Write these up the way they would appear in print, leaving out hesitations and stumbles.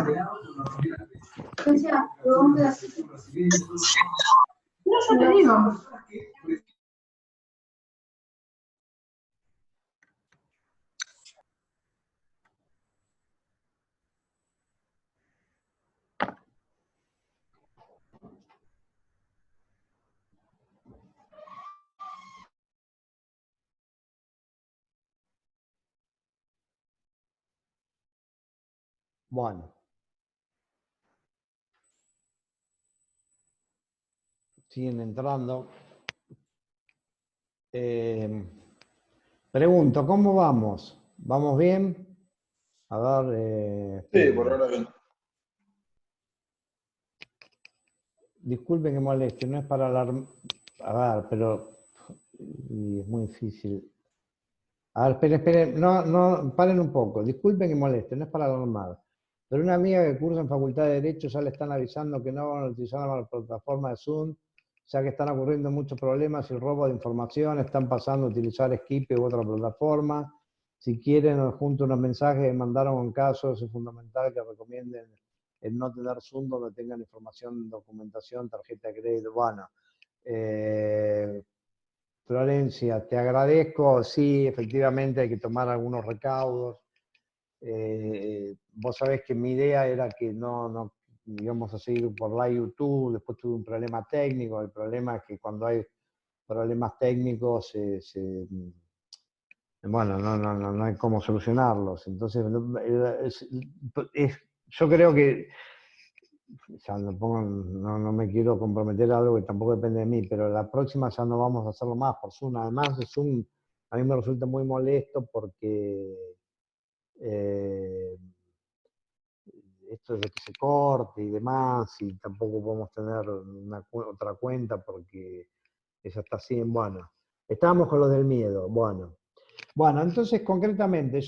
No, yo te digo. Bueno. Siguen entrando. Pregunto, ¿cómo vamos? ¿Vamos bien? A ver, Sí, por ahora bien. disculpen que moleste, no es para alarmar. A ver, pero es muy difícil. A ver, esperen, no, paren un poco. Disculpen que moleste, no es para alarmar. Pero una amiga que cursa en Facultad de Derecho ya le están avisando que no van a utilizar la plataforma de Zoom, ya que están ocurriendo muchos problemas y robo de información, están pasando a utilizar Skype u otra plataforma. Si quieren, junto unos mensajes que mandaron en casos, es fundamental que recomienden el no tener Zoom donde tengan información, documentación, tarjeta de crédito. Bueno, Florencia, te agradezco. Sí, efectivamente hay que tomar algunos recaudos. Vos sabés que mi idea era que no íbamos a seguir por la YouTube, después tuve un problema técnico. El problema es que cuando hay problemas técnicos, bueno, no hay cómo solucionarlos. Entonces, yo creo que, ya no me quiero comprometer a algo que tampoco depende de mí, pero la próxima ya no vamos a hacerlo más por Zoom. Además, Zoom a mí me resulta muy molesto porque esto de que se corte y demás, y tampoco podemos tener otra cuenta porque esa está así. Bueno, estábamos con lo del miedo. Bueno, entonces concretamente,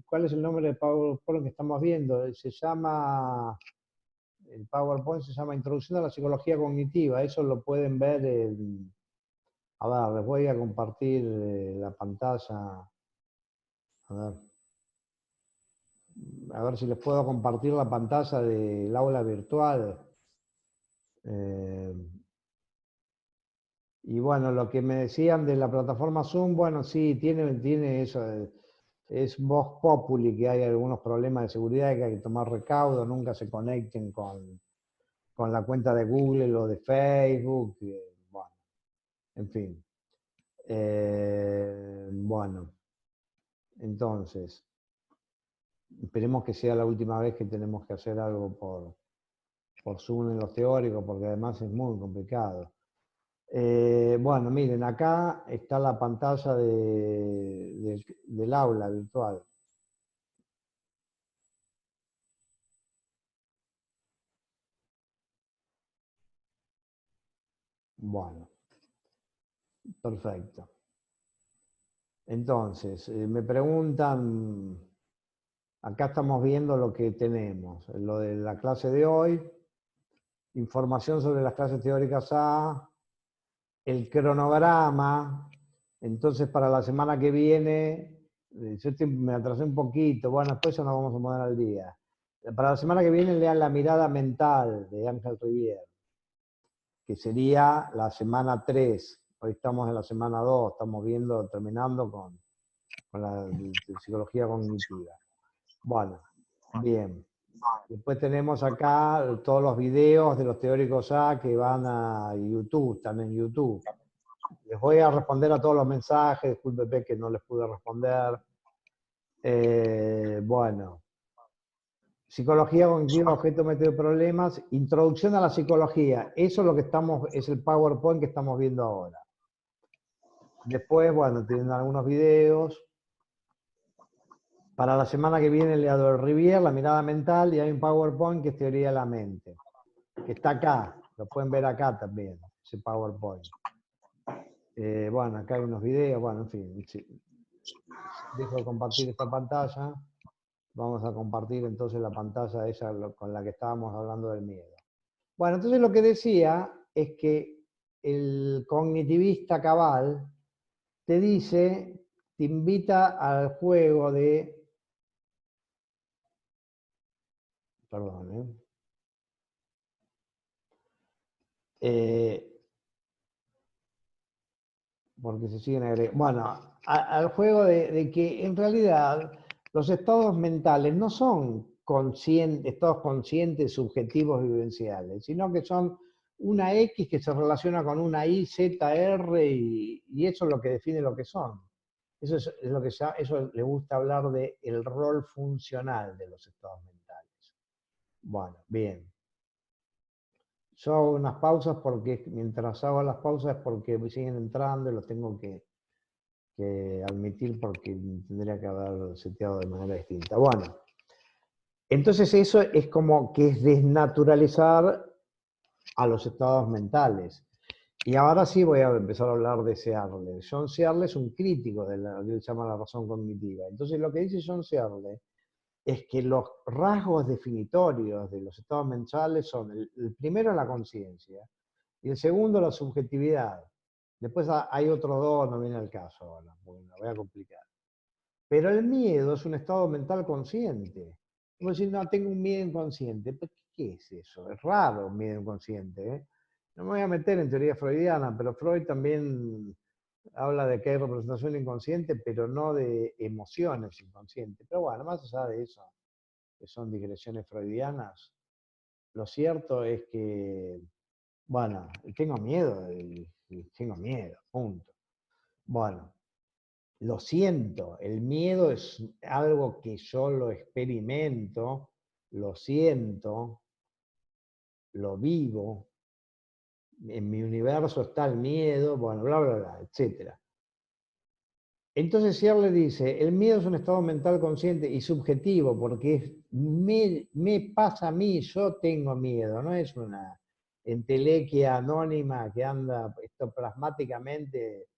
¿cuál es el nombre del PowerPoint que estamos viendo? El PowerPoint se llama Introducción a la Psicología Cognitiva. Eso lo pueden ver a ver, les voy a compartir la pantalla. A ver si les puedo compartir la pantalla del aula virtual. Y bueno, lo que me decían de la plataforma Zoom, bueno, sí, tiene eso. Es Vox Populi, que hay algunos problemas de seguridad, que hay que tomar recaudo, nunca se conecten con la cuenta de Google o de Facebook. Bueno, en fin. Bueno, entonces, esperemos que sea la última vez que tenemos que hacer algo por Zoom en los teóricos, porque además es muy complicado. Bueno, miren, acá está la pantalla del aula virtual. Bueno, perfecto. Entonces, me preguntan, acá estamos viendo lo que tenemos, lo de la clase de hoy, información sobre las clases teóricas A, el cronograma. Entonces, para la semana que viene, me atrasé un poquito, bueno, después ya nos vamos a poner al día. Para la semana que viene lean La mirada mental de Ángel Rivière, que sería la semana 3. Hoy estamos en la semana 2, estamos terminando con la psicología cognitiva. Bueno, bien. Después tenemos acá todos los videos de los teóricos A que van a YouTube, están en YouTube. Les voy a responder a todos los mensajes, discúlpeme que no les pude responder. Bueno, psicología cognitiva, objeto, método de problemas, introducción a la psicología. Eso es lo que es el PowerPoint que estamos viendo ahora. Después, bueno, tienen algunos videos. Para la semana que viene, Leador Rivière, La mirada mental, y hay un PowerPoint que es teoría de la mente, que está acá, lo pueden ver acá también, ese PowerPoint. Bueno, acá hay unos videos, bueno, en fin. Dejo de compartir esta pantalla. Vamos a compartir entonces la pantalla esa con la que estábamos hablando del miedo. Bueno, entonces lo que decía es que el cognitivista cabal te invita al juego de Perdón, porque se siguen agregando. Bueno, al juego de que en realidad los estados mentales no son estados conscientes, subjetivos, vivenciales, sino que son una X que se relaciona con una Y, Z, R, y eso es lo que define lo que son. Eso es lo que eso le gusta hablar de el rol funcional de los estados mentales. Bueno, bien. Yo hago unas pausas porque mientras hago las pausas es porque siguen entrando y los tengo que admitir porque tendría que haber seteado de manera distinta. Bueno, entonces eso es como que es desnaturalizar a los estados mentales. Y ahora sí voy a empezar a hablar de Searle. John Searle es un crítico de lo que él llama la razón cognitiva. Entonces lo que dice John Searle es que los rasgos definitorios de los estados mentales son el primero la conciencia y el segundo la subjetividad. Después hay otros dos, no viene al caso ahora, porque me voy a complicar. Pero el miedo es un estado mental consciente. Como decir, no, tengo un miedo inconsciente. ¿Qué es eso? Es raro un miedo inconsciente. ¿Eh? No me voy a meter en teoría freudiana, pero Freud también habla de que hay representación inconsciente, pero no de emociones inconscientes. Pero bueno, más allá de eso, que son digresiones freudianas, lo cierto es que, bueno, tengo miedo, punto. Bueno, lo siento, el miedo es algo que yo lo experimento, lo siento, lo vivo, en mi universo está el miedo, bueno, bla, bla, bla, etc. Entonces Searle dice, el miedo es un estado mental consciente y subjetivo, porque me pasa a mí, yo tengo miedo, no es una entelequia anónima que anda ectoplasmáticamente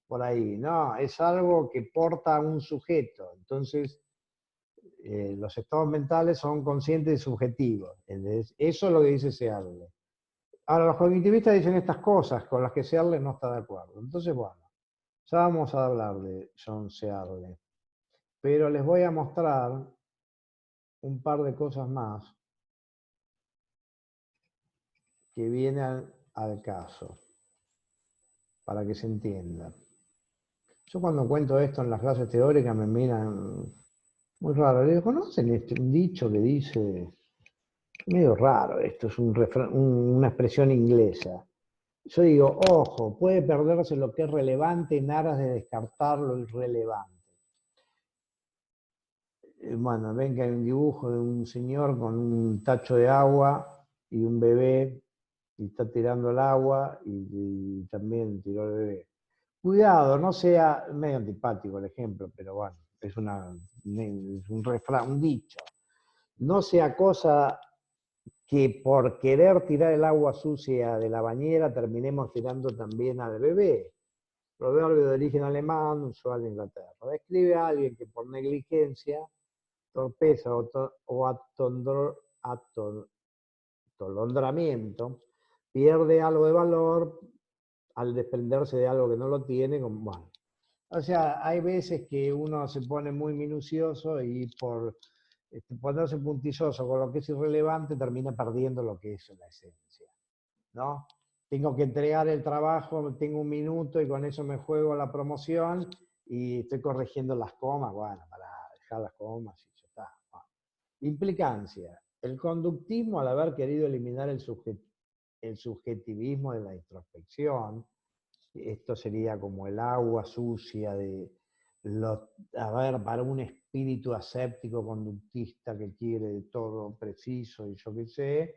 por ahí, no, es algo que porta a un sujeto. Entonces, los estados mentales son conscientes y subjetivos. ¿Entendés? Eso es lo que dice Searle. Ahora, los cognitivistas dicen estas cosas con las que Searle no está de acuerdo. Entonces, bueno, ya vamos a hablar de John Searle. Pero les voy a mostrar un par de cosas más que vienen al caso, para que se entienda. Yo cuando cuento esto en las clases teóricas me miran muy raro. Les digo, ¿conocen un dicho que dice, medio raro esto, es una expresión inglesa? Yo digo, ojo, puede perderse lo que es relevante en aras de descartar lo irrelevante. Bueno, ven que hay un dibujo de un señor con un tacho de agua y un bebé, y está tirando el agua y también tiró el bebé. Cuidado, no sea, medio antipático el ejemplo, pero bueno, es un refrán, un dicho. No sea cosa que por querer tirar el agua sucia de la bañera terminemos tirando también al bebé. Proverbio de origen alemán, usual de Inglaterra. Describe a alguien que por negligencia, torpeza o atolondramiento pierde algo de valor al desprenderse de algo que no lo tiene. Bueno. O sea, hay veces que uno se pone muy minucioso y por ponerse puntilloso con lo que es irrelevante termina perdiendo lo que es la esencia, ¿no? Tengo que entregar el trabajo, tengo un minuto y con eso me juego la promoción y estoy corrigiendo las comas, bueno, para dejar las comas y ya está. Bueno. Implicancia. El conductismo, al haber querido eliminar el subjetivismo de la introspección, esto sería como el agua sucia de a ver, para un espíritu aséptico conductista que quiere todo preciso y yo qué sé,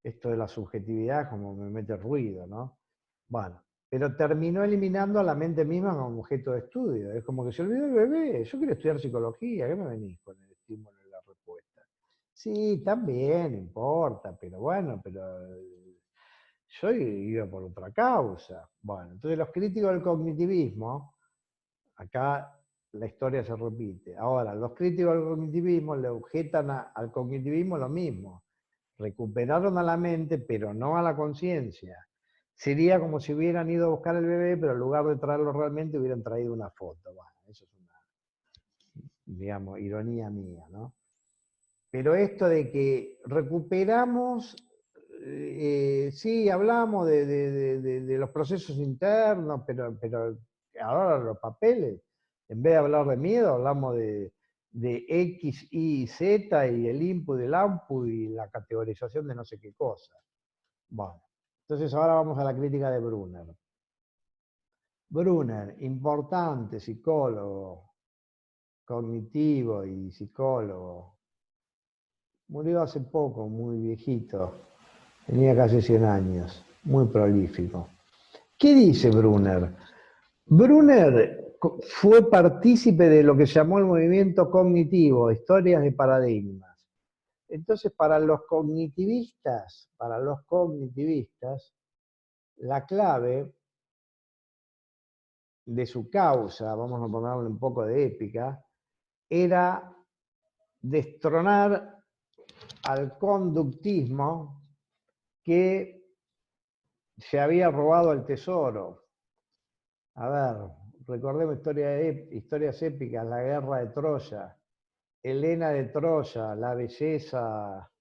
esto de la subjetividad como me mete ruido, ¿no? Bueno, pero terminó eliminando a la mente misma como objeto de estudio. Es como que se olvidó el bebé. Yo quiero estudiar psicología, ¿qué me venís con el estímulo y la respuesta? Sí, también, importa, pero bueno, pero yo iba por otra causa. Bueno, entonces los críticos del cognitivismo, acá la historia se repite. Ahora, los críticos del cognitivismo le objetan al cognitivismo lo mismo. Recuperaron a la mente, pero no a la conciencia. Sería como si hubieran ido a buscar el bebé, pero en lugar de traerlo realmente hubieran traído una foto. Bueno, eso es una, digamos, ironía mía, ¿no? Pero esto de que recuperamos, sí, hablamos de los procesos internos, pero ahora los papeles, en vez de hablar de miedo, hablamos de X, Y, Z y el input, el output y la categorización de no sé qué cosa. Bueno, entonces ahora vamos a la crítica de Brunner. Brunner, importante psicólogo cognitivo y psicólogo, murió hace poco, muy viejito, tenía casi 100 años, muy prolífico. ¿Qué dice Brunner? Brunner fue partícipe de lo que llamó el movimiento cognitivo, historias de paradigmas. Entonces, para los cognitivistas, la clave de su causa, vamos a ponerle un poco de épica, era destronar al conductismo que se había robado el tesoro. A ver, recordemos historias épicas, la guerra de Troya, Helena de Troya, la belleza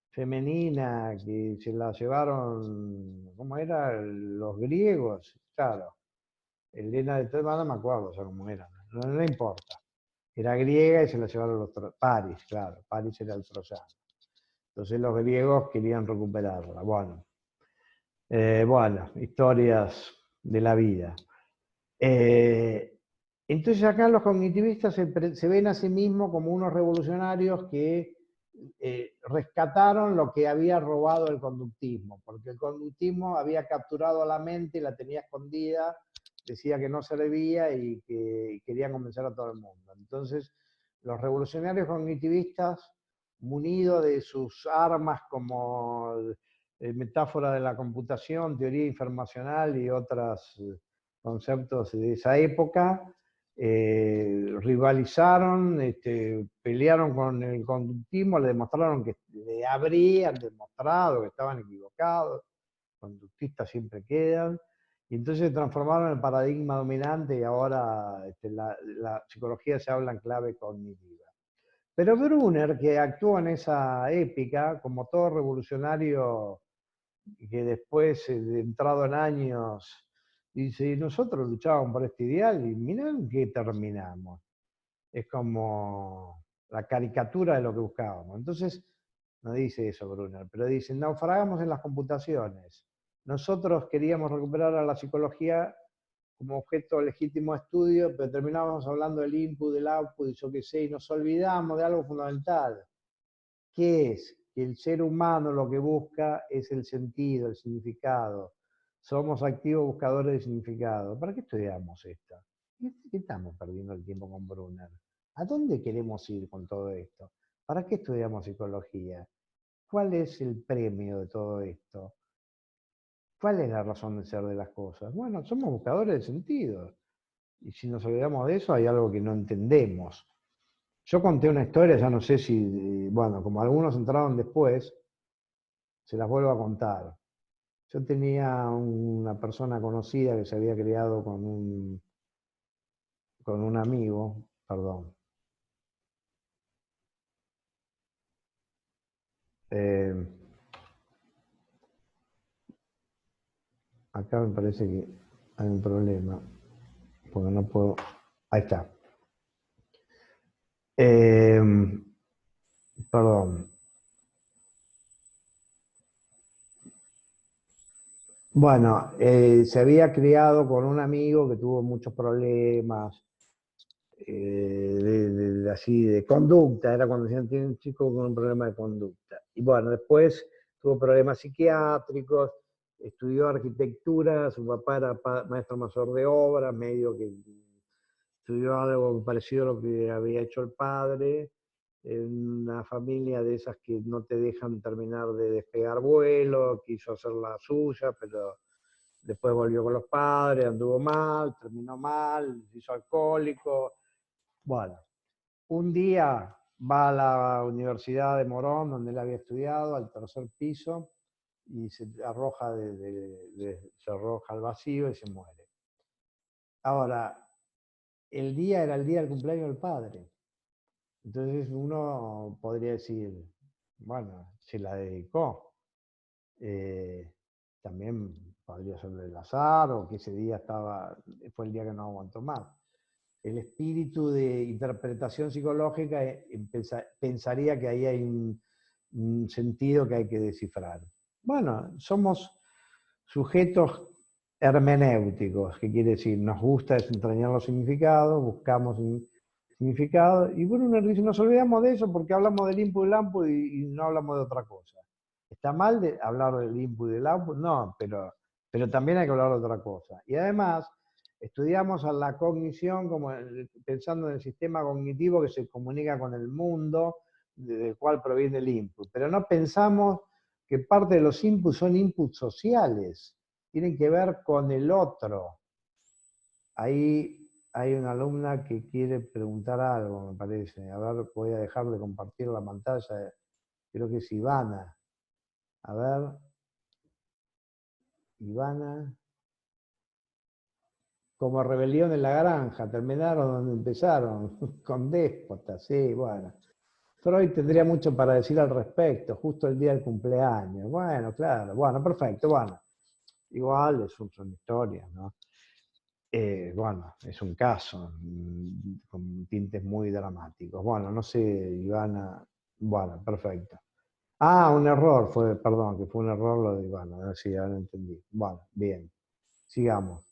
femenina que se la llevaron, ¿cómo era? Los griegos, claro. Helena de Troya, no me acuerdo ya cómo era, no importa. Era griega y se la llevaron los troyanos. París, claro, París era el troyano. Entonces los griegos querían recuperarla. Bueno, historias de la vida. Entonces acá los cognitivistas se ven a sí mismos como unos revolucionarios que rescataron lo que había robado el conductismo, porque el conductismo había capturado a la mente y la tenía escondida, decía que no servía y que querían convencer a todo el mundo. Entonces los revolucionarios cognitivistas, munidos de sus armas como metáfora de la computación, teoría informacional y otros conceptos de esa época, rivalizaron, pelearon con el conductismo, le demostraron que le habrían demostrado que estaban equivocados, conductistas siempre quedan, y entonces se transformaron en el paradigma dominante y ahora la psicología se habla en clave cognitiva. Pero Brunner, que actuó en esa épica, como todo revolucionario que después, de entrado en años, dice, nosotros luchábamos por este ideal y mirá en qué terminamos. Es como la caricatura de lo que buscábamos. Entonces, no dice eso Brunner, pero dice, naufragamos en las computaciones. Nosotros queríamos recuperar a la psicología como objeto legítimo de estudio, pero terminábamos hablando del input, del output, y yo qué sé, y nos olvidamos de algo fundamental. ¿Qué es? Que el ser humano lo que busca es el sentido, el significado. Somos activos buscadores de significado. ¿Para qué estudiamos esto? ¿Qué estamos perdiendo el tiempo con Brunner? ¿A dónde queremos ir con todo esto? ¿Para qué estudiamos psicología? ¿Cuál es el premio de todo esto? ¿Cuál es la razón de ser de las cosas? Bueno, somos buscadores de sentido. Y si nos olvidamos de eso, hay algo que no entendemos. Yo conté una historia, ya no sé si, bueno, como algunos entraron después, se las vuelvo a contar. Yo tenía una persona conocida que se había criado con un amigo, perdón. Eh, Acá me parece que hay un problema, porque no puedo... Ahí está. Perdón. Bueno, se había criado con un amigo que tuvo muchos problemas, así de conducta, era cuando decían tiene un chico con un problema de conducta. Y bueno, después tuvo problemas psiquiátricos, estudió arquitectura, su papá era maestro mayor de obra, medio que estudió algo parecido a lo que había hecho el padre, en una familia de esas que no te dejan terminar de despegar vuelo, quiso hacer la suya, pero después volvió con los padres, anduvo mal, terminó mal, se hizo alcohólico. Bueno, un día va a la Universidad de Morón, donde él había estudiado, al tercer piso, y se arroja, se arroja al vacío y se muere. Ahora, el día era el día del cumpleaños del padre. Entonces uno podría decir, bueno, se la dedicó. También podría ser del azar o que ese día fue el día que no aguantó más. El espíritu de interpretación psicológica pensaría que ahí hay un sentido que hay que descifrar. Bueno, somos sujetos hermenéuticos, que quiere decir, nos gusta desentrañar los significados, buscamos significado, y bueno, nos olvidamos de eso porque hablamos del input y el output y no hablamos de otra cosa. ¿Está mal de hablar del input y del output? No, pero también hay que hablar de otra cosa. Y además, estudiamos a la cognición como pensando en el sistema cognitivo que se comunica con el mundo, del cual proviene el input, pero no pensamos que parte de los inputs son inputs sociales, tienen que ver con el otro. Ahí hay una alumna que quiere preguntar algo, me parece. A ver, voy a dejar de compartir la pantalla. Creo que es Ivana. A ver. Ivana. Como Rebelión en la Granja, terminaron donde empezaron, con déspotas, sí, bueno. Freud tendría mucho para decir al respecto, justo el día del cumpleaños. Bueno, claro, bueno, perfecto, bueno. Igual son historias, ¿no? Bueno, es un caso con tintes muy dramáticos. Bueno, no sé, Ivana. Bueno, perfecto. Ah, un error fue, perdón, que fue un error lo de Ivana. A ver si ya lo entendí. Bueno, bien, sigamos.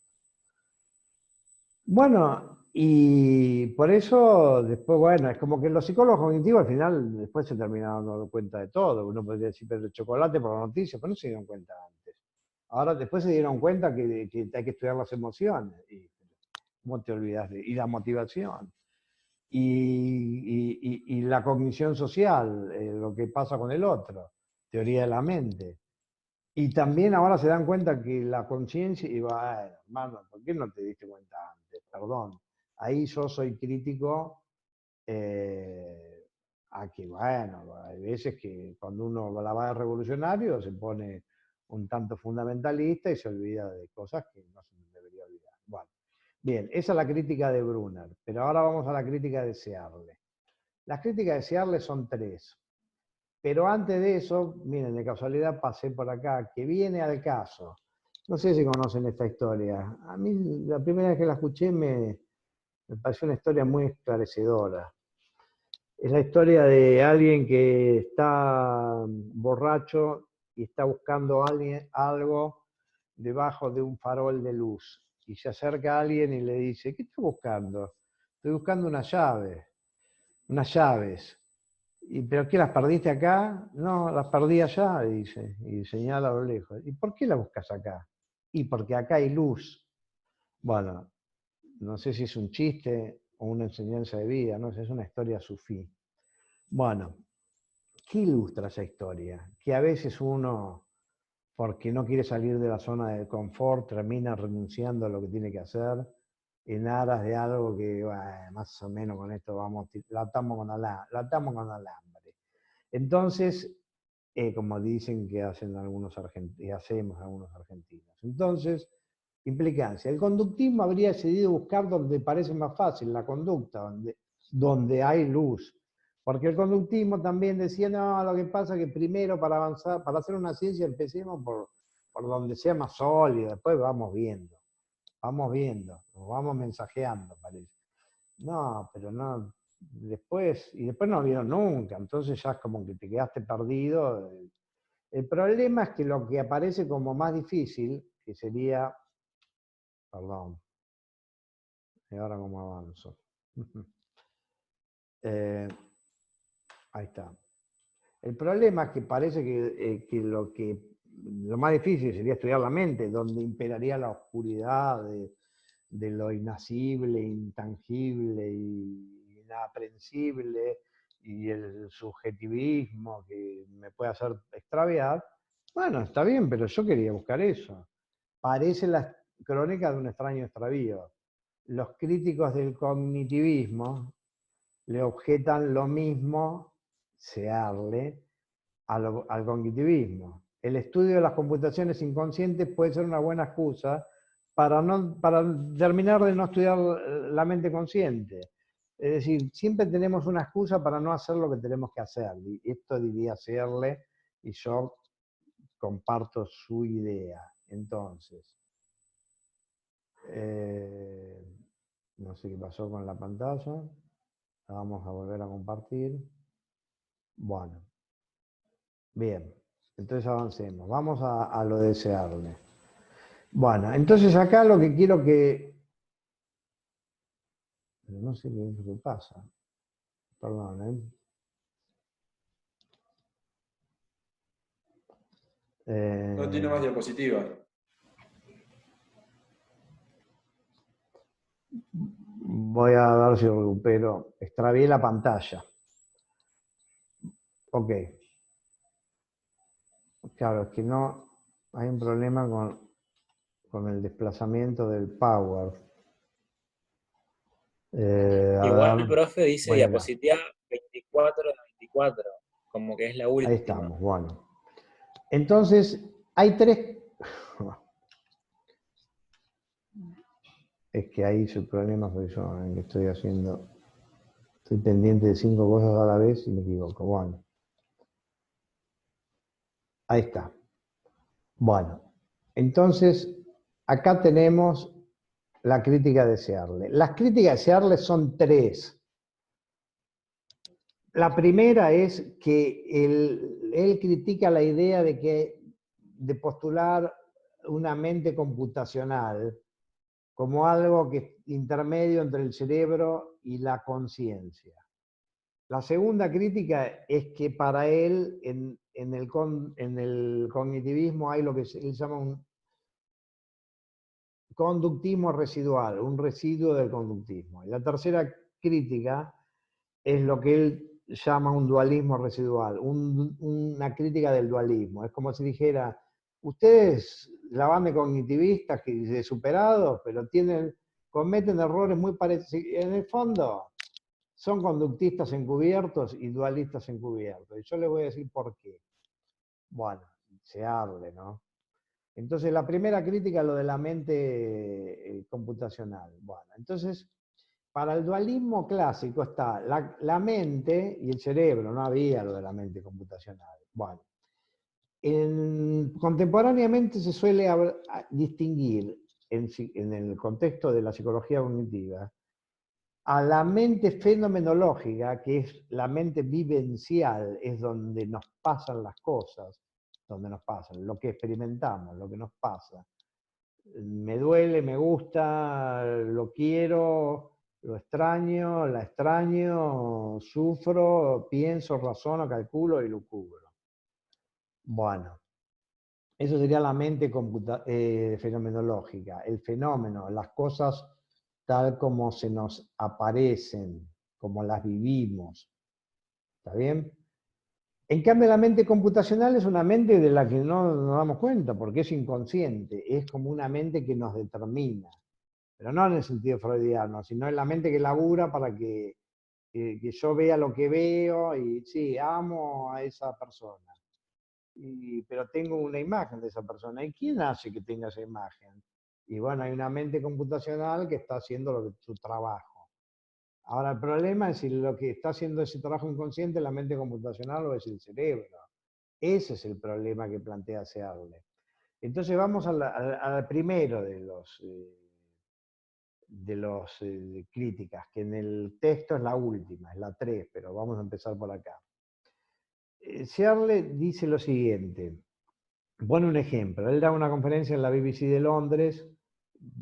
Bueno, y por eso después, bueno, es como que los psicólogos cognitivos al final después se terminaron dando cuenta de todo. Uno podría decir, pero el chocolate por la noticia, pero no se dieron cuenta antes. Ahora después se dieron cuenta que hay que estudiar las emociones. Y, ¿cómo te olvidas y la motivación? Y la cognición social, lo que pasa con el otro, teoría de la mente. Y también ahora se dan cuenta que la conciencia, y va, hermano, ¿por qué no te diste cuenta antes? Perdón. Ahí yo soy crítico a que, bueno, hay veces que cuando uno la va de revolucionario se pone un tanto fundamentalista y se olvida de cosas que no se debería olvidar. Bueno, bien, esa es la crítica de Brunner, pero ahora vamos a la crítica de Searle. Las críticas de Searle son tres. Pero antes de eso, miren, de casualidad pasé por acá, que viene al caso. No sé si conocen esta historia. A mí la primera vez que la escuché me pareció una historia muy esclarecedora. Es la historia de alguien que está borracho y está buscando algo debajo de un farol de luz. Y se acerca a alguien y le dice, ¿qué está buscando? Estoy buscando unas llaves. ¿Pero qué, las perdiste acá? No, las perdí allá, dice, y señala a lo lejos. ¿Y por qué las buscas acá? Y porque acá hay luz. Bueno, no sé si es un chiste o una enseñanza de vida, no sé, es una historia sufí. Bueno, ¿qué ilustra esa historia? Que a veces uno, porque no quiere salir de la zona de confort, termina renunciando a lo que tiene que hacer en aras de algo que, bueno, más o menos con esto vamos, la atamos con alambre. Entonces, como dicen que hacen algunos argentinos, hacemos algunos argentinos. Entonces, implicancia. El conductismo habría decidido buscar donde parece más fácil, la conducta, donde hay luz. Porque el conductismo también decía, no, lo que pasa es que primero para avanzar, para hacer una ciencia, empecemos por donde sea más sólido, después vamos viendo, nos vamos mensajeando, parece. No, pero no, después no vieron nunca, entonces ya es como que te quedaste perdido. El problema es que lo que aparece como más difícil, que sería, perdón, y ahora cómo avanzo. Ahí está. El problema es que parece que lo más difícil sería estudiar la mente, donde imperaría la oscuridad de lo inacible, intangible y inaprensible, y el subjetivismo que me puede hacer extraviar. Bueno, está bien, pero yo quería buscar eso. Parece la crónica de un extraño extravío. Los críticos del cognitivismo le objetan lo mismo, Searle, al cognitivismo. El estudio de las computaciones inconscientes puede ser una buena excusa para terminar de no estudiar la mente consciente. Es decir, siempre tenemos una excusa para no hacer lo que tenemos que hacer. Y esto diría hacerle, y yo comparto su idea. Entonces, no sé qué pasó con la pantalla. La vamos a volver a compartir. Bueno, bien. Entonces avancemos. Vamos a lo deseable. Bueno, entonces acá lo que quiero que... No sé qué es lo que pasa. Perdón, ¿eh? No tiene más diapositivas. Voy a ver si recupero. Extravié la pantalla. Ok. Claro, es que no hay un problema con el desplazamiento del power. Igual, profe, dice voy acá. diapositiva 24 de 24, como que es la última. Ahí estamos, bueno. Entonces, hay tres... Es que ahí su problema soy yo, en que estoy haciendo... Estoy pendiente de 5 cosas a la vez y me equivoco. Bueno. Ahí está. Bueno. Entonces, acá tenemos la crítica deseable. Las críticas deseables son tres. La primera es que él critica la idea de postular una mente computacional como algo que es intermedio entre el cerebro y la conciencia. La segunda crítica es que para él en el cognitivismo hay lo que él llama un conductismo residual, un residuo del conductismo. Y la tercera crítica es lo que él llama un dualismo residual, una crítica del dualismo. Es como si dijera, ustedes la van de cognitivistas, de superados, pero cometen errores muy parecidos. En el fondo, son conductistas encubiertos y dualistas encubiertos. Y yo les voy a decir por qué. Bueno, se hable, ¿no? Entonces, la primera crítica es lo de la mente computacional. Bueno, entonces, para el dualismo clásico está la mente y el cerebro, no había lo de la mente computacional. Bueno, contemporáneamente se suele distinguir en el contexto de la psicología cognitiva a la mente fenomenológica, que es la mente vivencial, es donde nos pasan las cosas, donde nos pasan, lo que experimentamos, lo que nos pasa. Me duele, me gusta, lo quiero, lo extraño, la extraño, sufro, pienso, razono, calculo y lo cubro. Bueno, eso sería la mente fenomenológica, el fenómeno, las cosas tal como se nos aparecen, como las vivimos. ¿Está bien? En cambio, la mente computacional es una mente de la que no nos damos cuenta, porque es inconsciente, es como una mente que nos determina. Pero no en el sentido freudiano, sino en la mente que labura para que yo vea lo que veo y sí, amo a esa persona. Pero tengo una imagen de esa persona. ¿Y quién hace que tenga esa imagen? Y bueno, hay una mente computacional que está haciendo su trabajo. Ahora, el problema es si lo que está haciendo ese trabajo inconsciente es la mente computacional o es el cerebro. Ese es el problema que plantea Searle. Entonces vamos al primero de los críticas, que en el texto es la última, es la 3, pero vamos a empezar por acá. Searle dice lo siguiente, pone un ejemplo, él da una conferencia en la BBC de Londres,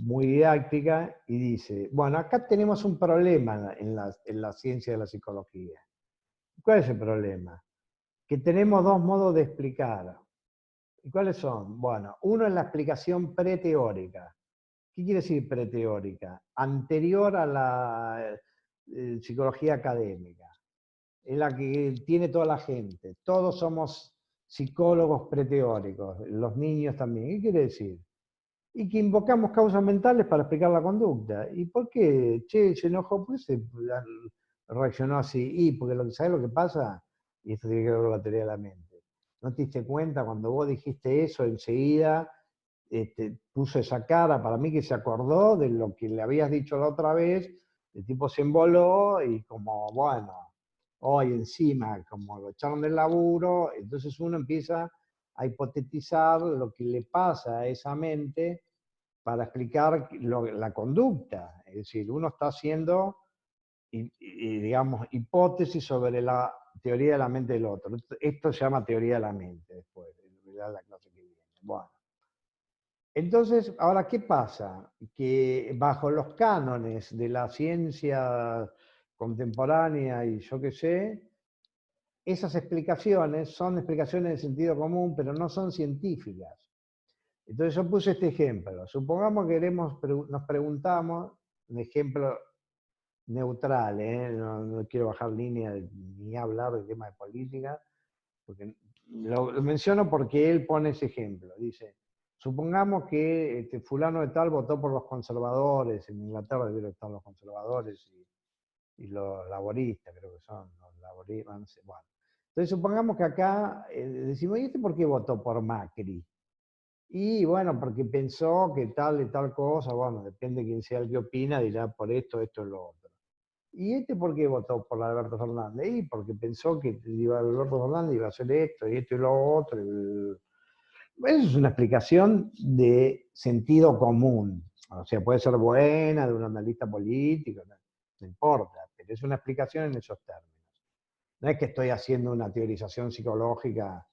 muy didáctica, y dice, bueno, acá tenemos un problema en la ciencia de la psicología. ¿Cuál es el problema? Que tenemos dos modos de explicar. ¿Y cuáles son? Bueno, uno es la explicación preteórica. ¿Qué quiere decir preteórica? Anterior a la psicología académica. Es la que tiene toda la gente. Todos somos psicólogos preteóricos, los niños también. ¿Qué quiere decir? Y que invocamos causas mentales para explicar la conducta. ¿Y por qué? Che, se enojó, pues se reaccionó así. Y porque ¿sabes lo que pasa? Y esto tiene que ver con la teoría de la mente. ¿No te diste cuenta cuando vos dijiste eso enseguida? Puso esa cara, para mí que se acordó de lo que le habías dicho la otra vez, El tipo se emboló y como, bueno, hoy encima, como lo echaron del laburo, entonces uno empieza a hipotetizar lo que le pasa a esa mente para explicar la conducta. Es decir, uno está haciendo, digamos, hipótesis sobre la teoría de la mente del otro. Esto se llama teoría de la mente después, de la clase que viene. Bueno. Entonces, ahora, ¿qué pasa? Que bajo los cánones de la ciencia contemporánea y yo qué sé, esas explicaciones son explicaciones de sentido común, pero no son científicas. Entonces yo puse este ejemplo. Supongamos que nos preguntamos, un ejemplo neutral, no quiero bajar línea ni hablar del tema de política, porque lo menciono porque él pone ese ejemplo. Dice, supongamos que fulano de tal votó por los conservadores, en Inglaterra debieron estar los conservadores y los laboristas, creo que son, los laboristas, no sé, bueno. Entonces supongamos que acá decimos, ¿y este por qué votó por Macri? Y bueno, porque pensó que tal y tal cosa, bueno, depende de quién sea el que opina, dirá por esto, esto y lo otro. ¿Y este por qué votó por Alberto Fernández? Y porque pensó que Alberto Fernández iba a hacer esto y lo otro. Eso es una explicación de sentido común. O sea, puede ser buena, de un analista político, no importa, pero es una explicación en esos términos. No es que estoy haciendo una teorización psicológica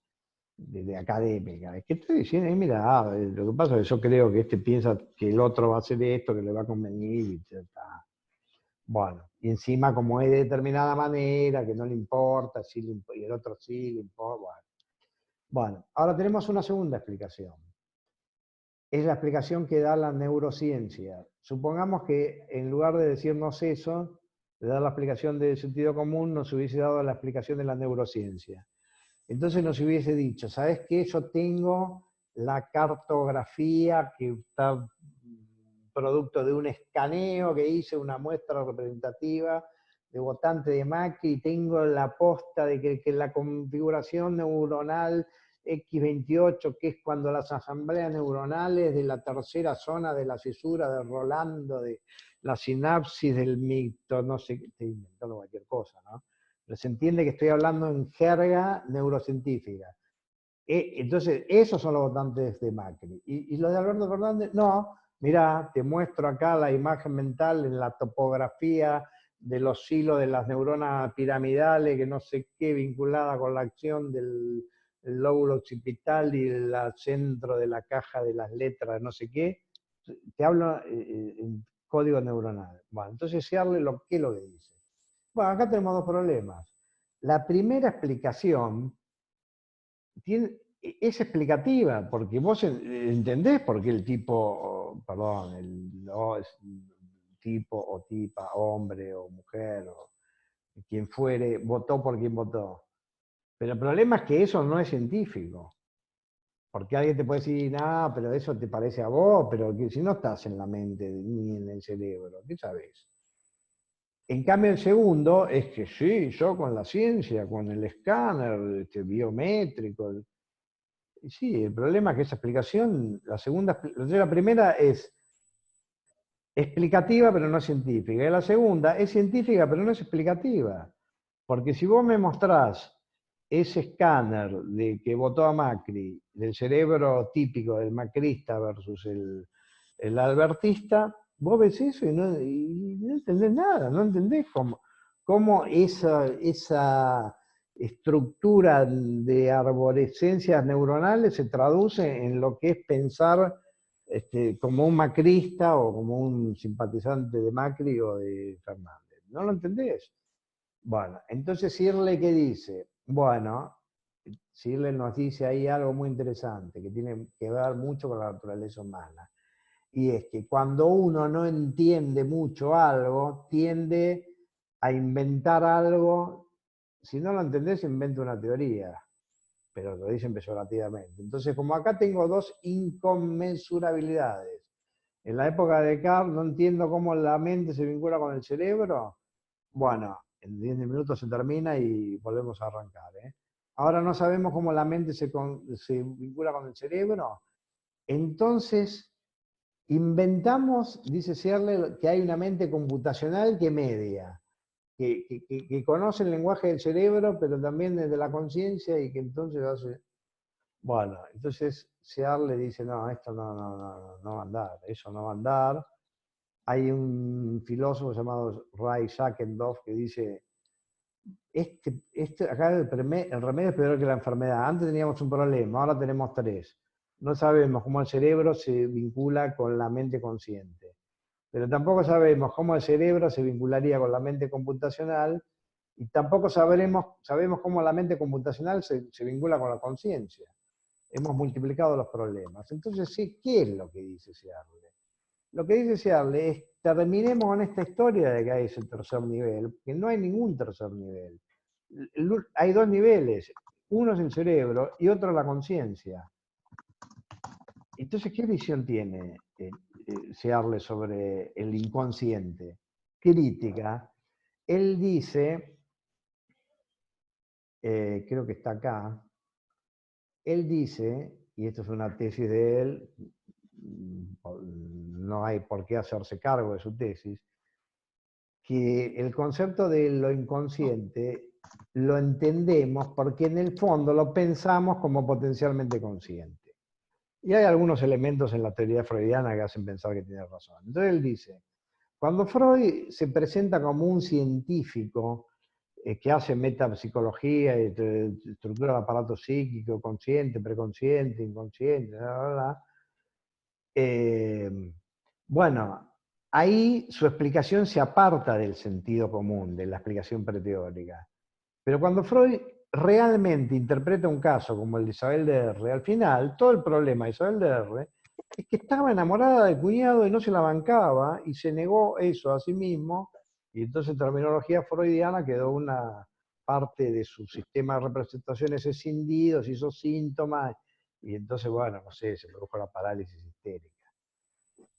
de académica, es que estoy diciendo, mira, lo que pasa es que yo creo que este piensa que el otro va a hacer esto, que le va a convenir, y ya está. Bueno, y encima como es de determinada manera, que no le importa, y el otro sí le importa, bueno. Bueno, ahora tenemos una segunda explicación. Es la explicación que da la neurociencia. Supongamos que en lugar de decirnos eso, de dar la explicación de sentido común, nos hubiese dado la explicación de la neurociencia. Entonces nos hubiese dicho, ¿sabes qué? Yo tengo la cartografía que está producto de un escaneo que hice, una muestra representativa de votante de Macri, y tengo la posta de que la configuración neuronal X28, que es cuando las asambleas neuronales de la tercera zona de la cisura de Rolando, de la sinapsis del mito, no sé, estoy inventando cualquier cosa, ¿no? Pero se entiende que estoy hablando en jerga neurocientífica. Entonces, esos son los votantes de Macri. ¿Y los de Alberto Fernández? No, mirá, te muestro acá la imagen mental en la topografía de los hilos de las neuronas piramidales, que no sé qué, vinculada con la acción del lóbulo occipital y el centro de la caja de las letras, no sé qué. Te hablo en código neuronal. Bueno, entonces, ¿qué es lo que dice? Bueno, acá tenemos dos problemas. La primera explicación es explicativa, porque vos entendés por qué el tipo, perdón, es tipo o tipa, hombre o mujer, o quien fuere, votó por quien votó. Pero el problema es que eso no es científico. Porque alguien te puede decir, no, pero eso te parece a vos, pero que si no estás en la mente ni en el cerebro, ¿qué sabés? En cambio, el segundo es que sí, yo con la ciencia, con el escáner biométrico. Y sí, el problema es que esa explicación, la primera es explicativa pero no científica. Y la segunda es científica pero no es explicativa. Porque si vos me mostrás ese escáner de que votó a Macri, del cerebro típico del macrista versus el albertista, vos ves eso y no entendés nada, no entendés cómo esa estructura de arborescencias neuronales se traduce en lo que es pensar como un macrista o como un simpatizante de Macri o de Fernández. No lo entendés. Bueno, entonces Searle, ¿qué dice? Bueno, Searle nos dice ahí algo muy interesante que tiene que ver mucho con la naturaleza humana. Y es que cuando uno no entiende mucho algo, tiende a inventar algo. Si no lo entendés, inventa una teoría, pero lo dicen peyorativamente. Entonces, como acá tengo dos inconmensurabilidades. En la época de Descartes no entiendo cómo la mente se vincula con el cerebro. Bueno, en 10 minutos se termina y volvemos a arrancar. Ahora no sabemos cómo la mente se vincula con el cerebro. Entonces, inventamos, dice Searle, que hay una mente computacional que media, que conoce el lenguaje del cerebro, pero también desde la conciencia y que entonces hace... Bueno, entonces Searle dice, no, esto no va a andar, eso no va a andar. Hay un filósofo llamado Ray Sachendorf que dice, acá el remedio es peor que la enfermedad. Antes teníamos un problema, ahora tenemos tres. No sabemos cómo el cerebro se vincula con la mente consciente. Pero tampoco sabemos cómo el cerebro se vincularía con la mente computacional y tampoco sabemos cómo la mente computacional se vincula con la conciencia. Hemos multiplicado los problemas. Entonces, sí, ¿qué es lo que dice Searle? Lo que dice Searle es, terminemos con esta historia de que hay ese tercer nivel, que no hay ningún tercer nivel. Hay dos niveles, uno es el cerebro y otro la conciencia. Entonces, ¿qué visión tiene Searle sobre el inconsciente? Crítica. Él dice, creo que está acá, él dice, y esto es una tesis de él, no hay por qué hacerse cargo de su tesis, que el concepto de lo inconsciente lo entendemos porque en el fondo lo pensamos como potencialmente consciente. Y hay algunos elementos en la teoría freudiana que hacen pensar que tiene razón. Entonces él dice, cuando Freud se presenta como un científico que hace metapsicología y estructura el aparato psíquico, consciente, preconsciente, inconsciente, bueno, ahí su explicación se aparta del sentido común, de la explicación preteórica. Pero cuando Freud realmente interpreta un caso como el de Isabel de R, al final, todo el problema de Isabel de R es que estaba enamorada del cuñado y no se la bancaba y se negó eso a sí mismo, y entonces en terminología freudiana quedó una parte de su sistema de representaciones escindidos, hizo síntomas, y entonces, bueno, no sé, se produjo la parálisis histérica.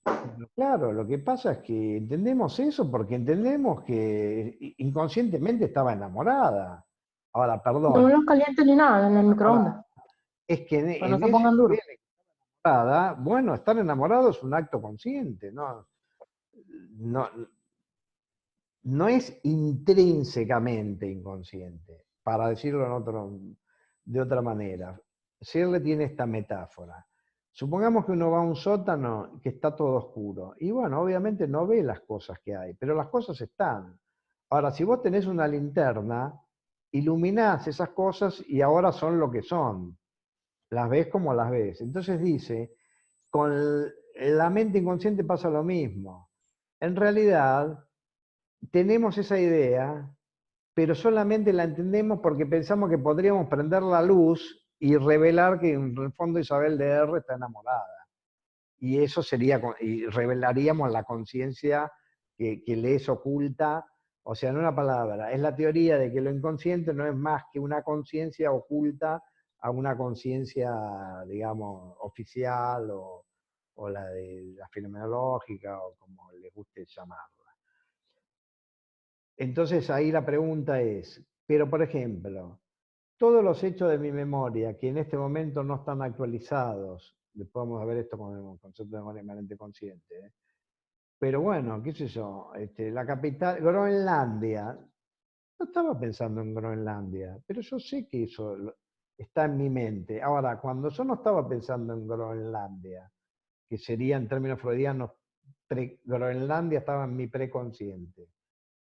Pero claro, lo que pasa es que entendemos eso porque entendemos que inconscientemente estaba enamorada. Ahora, No perdón, los calientes ni nada en el ahora, microondas, es que para no en se ese pongan duros. nivel de enamorada, bueno, estar enamorado es un acto consciente, no, no es intrínsecamente inconsciente, para decirlo de otra manera. Searle tiene esta metáfora. Supongamos que uno va a un sótano que está todo oscuro. Y bueno, obviamente no ve las cosas que hay, pero las cosas están. Ahora, si vos tenés una linterna, iluminás esas cosas y ahora son lo que son. Las ves como las ves. Entonces dice, con la mente inconsciente pasa lo mismo. En realidad, tenemos esa idea, pero solamente la entendemos porque pensamos que podríamos prender la luz y revelar que en el fondo Isabel de R está enamorada. Y eso sería, y revelaríamos la conciencia que le es oculta. O sea, en una palabra, es la teoría de que lo inconsciente no es más que una conciencia oculta a una conciencia, digamos, oficial o la de la fenomenológica o como les guste llamarla. Entonces ahí la pregunta es, pero por ejemplo, todos los hechos de mi memoria que en este momento no están actualizados, después vamos a ver esto con el concepto de memoria permanente consciente, pero bueno, qué sé yo, la capital, Groenlandia, no estaba pensando en Groenlandia, pero yo sé que eso está en mi mente. Ahora, cuando yo no estaba pensando en Groenlandia, que sería en términos freudianos, Groenlandia estaba en mi preconsciente.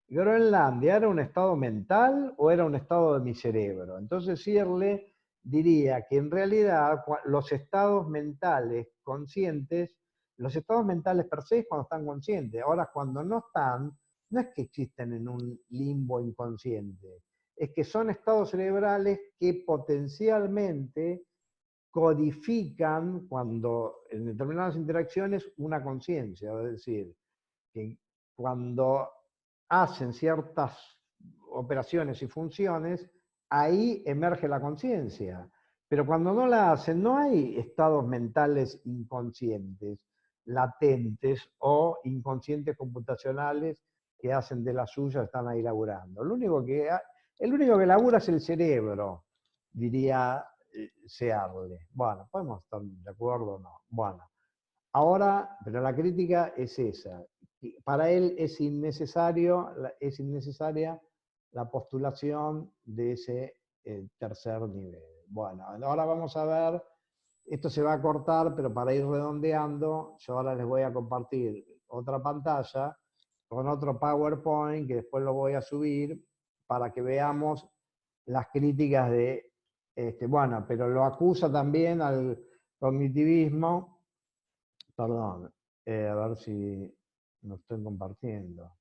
¿Groenlandia era un estado mental o era un estado de mi cerebro? Entonces Searle diría que en realidad los estados mentales conscientes, los estados mentales per se es cuando están conscientes. Ahora, cuando no están, no es que existen en un limbo inconsciente, es que son estados cerebrales que potencialmente codifican cuando en determinadas interacciones una conciencia, es decir, que cuando hacen ciertas operaciones y funciones, ahí emerge la conciencia. Pero cuando no la hacen, no hay estados mentales inconscientes, latentes o inconscientes computacionales que hacen de la suya, están ahí laburando. El único que labura es el cerebro, diría Searle. Bueno, podemos estar de acuerdo o no. Bueno, Ahora, pero la crítica es esa. Para él es innecesaria la postulación de ese tercer nivel. Bueno, ahora vamos a ver, esto se va a cortar, pero para ir redondeando, yo ahora les voy a compartir otra pantalla con otro PowerPoint que después lo voy a subir para que veamos las críticas de, bueno, pero lo acusa también al cognitivismo, perdón, a ver si no estoy compartiendo.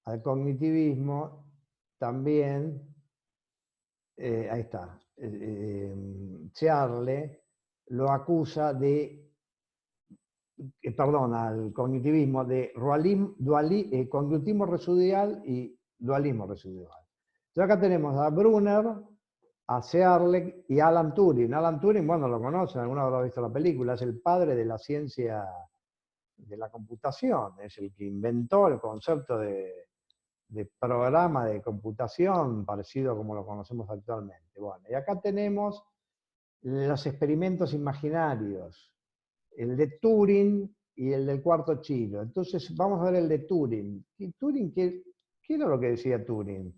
Al cognitivismo también, ahí está, Searle lo acusa de, perdón, al cognitivismo de cognitivismo residual y dualismo residual. Entonces acá tenemos a Brunner, a Searle y a Alan Turing. Alan Turing, bueno, lo conocen, algunos habrán visto la película, es el padre de la ciencia de la computación, es el que inventó el concepto de programa de computación parecido como lo conocemos actualmente. Bueno, y acá tenemos los experimentos imaginarios, el de Turing y el del cuarto chino. Entonces, vamos a ver el de Turing. ¿Y Turing qué era lo que decía Turing?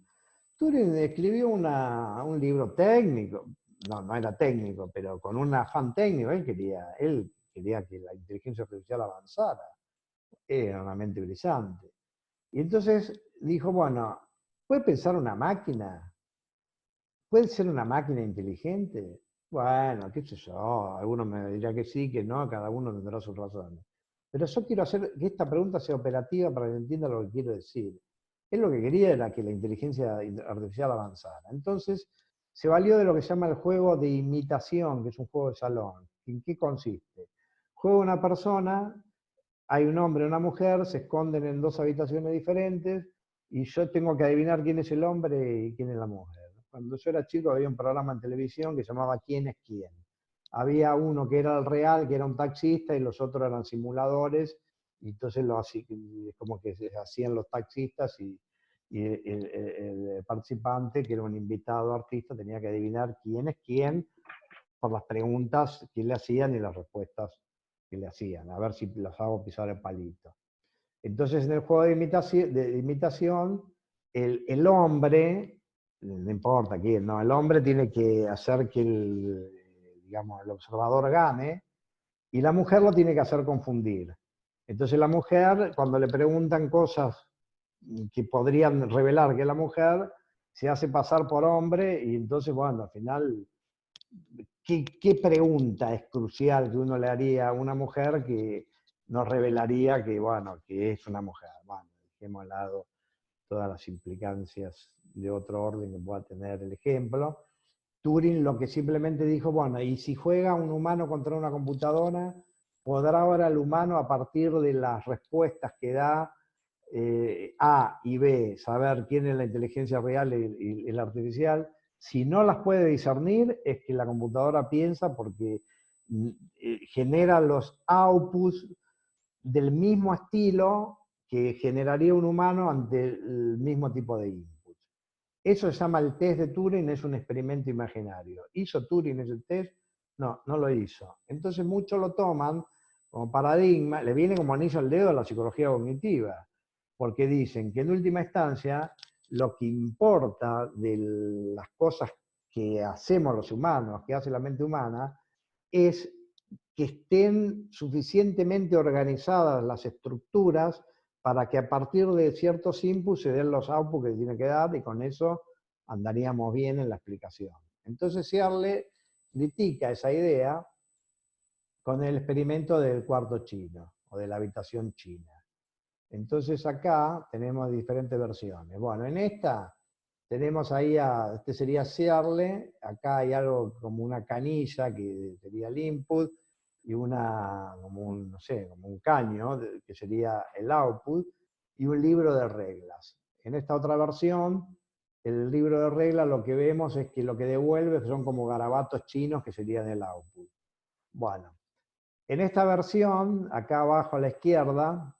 Turing escribió un libro técnico, no era técnico, pero con un afán técnico. Él quería que la inteligencia artificial avanzara. Era una mente brillante. Y entonces dijo, bueno, ¿puede pensar una máquina? ¿Puede ser una máquina inteligente? Bueno, qué sé yo, algunos me dirán que sí, que no, cada uno tendrá sus razones. Pero yo quiero hacer que esta pregunta sea operativa para que entienda lo que quiero decir. Él lo que quería era que la inteligencia artificial avanzara. Entonces, se valió de lo que se llama el juego de imitación, que es un juego de salón. ¿En qué consiste? Juega una persona, hay un hombre y una mujer, se esconden en dos habitaciones diferentes, y yo tengo que adivinar quién es el hombre y quién es la mujer. Cuando yo era chico había un programa en televisión que se llamaba ¿Quién es quién? Había uno que era el real, que era un taxista, y los otros eran simuladores, y entonces como que se hacían los taxistas y el participante, que era un invitado artista, tenía que adivinar quién es quién por las preguntas que le hacían y las respuestas que le hacían, a ver si las hago pisar el palito. Entonces, en el juego de imitación el hombre, no importa quién, no, el hombre tiene que hacer que digamos, el observador gane, y la mujer lo tiene que hacer confundir. Entonces la mujer, cuando le preguntan cosas que podrían revelar que es la mujer, se hace pasar por hombre, y entonces, bueno, al final, ¿qué pregunta es crucial que uno le haría a una mujer que nos revelaría que, bueno, que es una mujer? Bueno, dejemos al lado todas las implicancias de otro orden que pueda tener el ejemplo. Turing lo que simplemente dijo, bueno, y si juega un humano contra una computadora, ¿podrá ahora el humano, a partir de las respuestas que da A y B, saber quién es la inteligencia real y la artificial? Si no las puede discernir, es que la computadora piensa, porque genera los outputs del mismo estilo que generaría un humano ante el mismo tipo de inputs. Eso se llama el test de Turing, es un experimento imaginario. ¿Hizo Turing ese test? No, no lo hizo. Entonces muchos lo toman como paradigma, le viene como anillo al dedo a la psicología cognitiva, porque dicen que en última instancia lo que importa de las cosas que hacemos los humanos, que hace la mente humana, es que estén suficientemente organizadas las estructuras para que a partir de ciertos inputs se den los outputs que tiene que dar, y con eso andaríamos bien en la explicación. Entonces Searle critica esa idea con el experimento del cuarto chino, o de la habitación china. Entonces acá tenemos diferentes versiones. Bueno, en esta tenemos ahí, este sería Searle, acá hay algo como una canilla que sería el input, y como un, no sé, como un caño, que sería el output, y un libro de reglas. En esta otra versión, el libro de reglas, lo que vemos es que lo que devuelve son como garabatos chinos, que serían el output. Bueno, en esta versión, acá abajo a la izquierda,